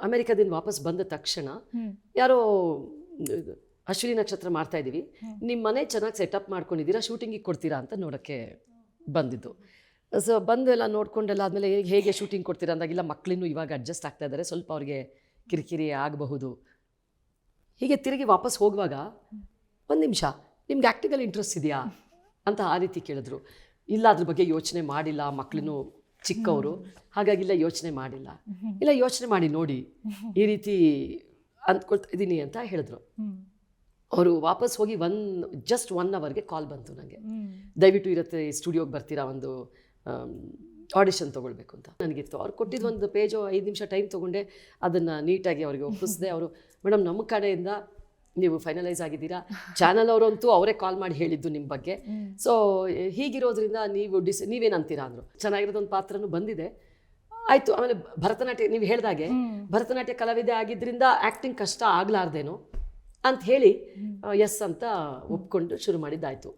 ಅಮೆರಿಕದಿಂದ ವಾಪಸ್ ಬಂದ ತಕ್ಷಣ ಯಾರೋ ಅಶ್ವಿನಿ ನಕ್ಷತ್ರ ಮಾಡ್ತಾ ಇದ್ದೀವಿ, ನಿಮ್ಮ ಮನೆ ಚೆನ್ನಾಗಿ ಸೆಟಪ್ ಮಾಡ್ಕೊಂಡಿದ್ದೀರಾ, ಶೂಟಿಂಗಿಗೆ ಕೊಡ್ತೀರಾ ಅಂತ ನೋಡೋಕ್ಕೆ ಬಂದಿದ್ದು. ಸೊ ಬಂದು ಎಲ್ಲ ನೋಡ್ಕೊಂಡೆಲ್ಲ ಆದಮೇಲೆ ಹೇಗೆ ಶೂಟಿಂಗ್ ಕೊಡ್ತೀರಾ ಅಂದಾಗಿಲ್ಲ, ಮಕ್ಕಳಿನ್ನೂ ಇವಾಗ ಅಡ್ಜಸ್ಟ್ ಆಗ್ತಾ ಇದ್ದಾರೆ, ಸ್ವಲ್ಪ ಅವ್ರಿಗೆ ಕಿರಿಕಿರಿ ಆಗಬಹುದು. ಹೀಗೆ ತಿರುಗಿ ವಾಪಸ್ ಹೋಗುವಾಗ ಒಂದು ನಿಮಿಷ, ನಿಮ್ಗೆ ಆ್ಯಕ್ಟಿಂಗಲ್ಲಿ ಇಂಟ್ರೆಸ್ಟ್ ಇದೆಯಾ ಅಂತ ಆ ರೀತಿ ಕೇಳಿದ್ರು. ಇಲ್ಲ, ಅದ್ರ ಬಗ್ಗೆ ಯೋಚನೆ ಮಾಡಿಲ್ಲ, ಮಕ್ಕಳಿನ್ನೂ ಚಿಕ್ಕವರು, ಹಾಗಾಗಿಲ್ಲ ಯೋಚನೆ ಮಾಡಿಲ್ಲ. ಇಲ್ಲ, ಯೋಚನೆ ಮಾಡಿ ನೋಡಿ, ಈ ರೀತಿ ಅಂದ್ಕೊಳ್ತಾ ಇದ್ದೀನಿ ಅಂತ ಹೇಳಿದ್ರು. ಅವರು ವಾಪಸ್ ಹೋಗಿ ಜಸ್ಟ್ 1 ಅವರ್ಗೆ ಕಾಲ್ ಬಂತು ನನಗೆ, ದಯವಿಟ್ಟು ಇರುತ್ತೆ ಸ್ಟುಡಿಯೋಗೆ ಬರ್ತೀರಾ, ಒಂದು ಆಡಿಷನ್ ತೊಗೊಳ್ಬೇಕು ಅಂತ ನನಗಿತ್ತು. ಅವ್ರು ಕೊಟ್ಟಿದ್ದು ಒಂದು ಪೇಜು 5 ನಿಮಿಷ ಟೈಮ್ ತೊಗೊಂಡೆ, ಅದನ್ನು ನೀಟಾಗಿ ಅವ್ರಿಗೆ ಒಪ್ಪಿಸಿದೆ. ಅವರು ಮೇಡಮ್ ನಮ್ಮ ಕಡೆಯಿಂದ ನೀವು ಫೈನಲೈಸ್ ಆಗಿದ್ದೀರಾ, ಚಾನಲ್ ಅವರಂತೂ ಅವರೇ ಕಾಲ್ ಮಾಡಿ ಹೇಳಿದ್ದು ನಿಮ್ಮ ಬಗ್ಗೆ, ಸೊ ಹೀಗಿರೋದ್ರಿಂದ ನೀವೇನು ಅಂತೀರಾ ಅಂದರು. ಚೆನ್ನಾಗಿರೋದೊಂದು ಪಾತ್ರನೂ ಬಂದಿದೆ, ಆಯಿತು. ಆಮೇಲೆ ಭರತನಾಟ್ಯ ನೀವು ಹೇಳಿದಾಗೆ ಭರತನಾಟ್ಯ ಕಲಾವಿದೆ ಆಗಿದ್ದರಿಂದ ಆ್ಯಕ್ಟಿಂಗ್ ಕಷ್ಟ ಆಗಲಾರ್ದೇನೋ ಅಂತ ಹೇಳಿ ಎಸ್ ಅಂತ ಒಪ್ಕೊಂಡು ಶುರು ಮಾಡಿದ್ದಾಯಿತು.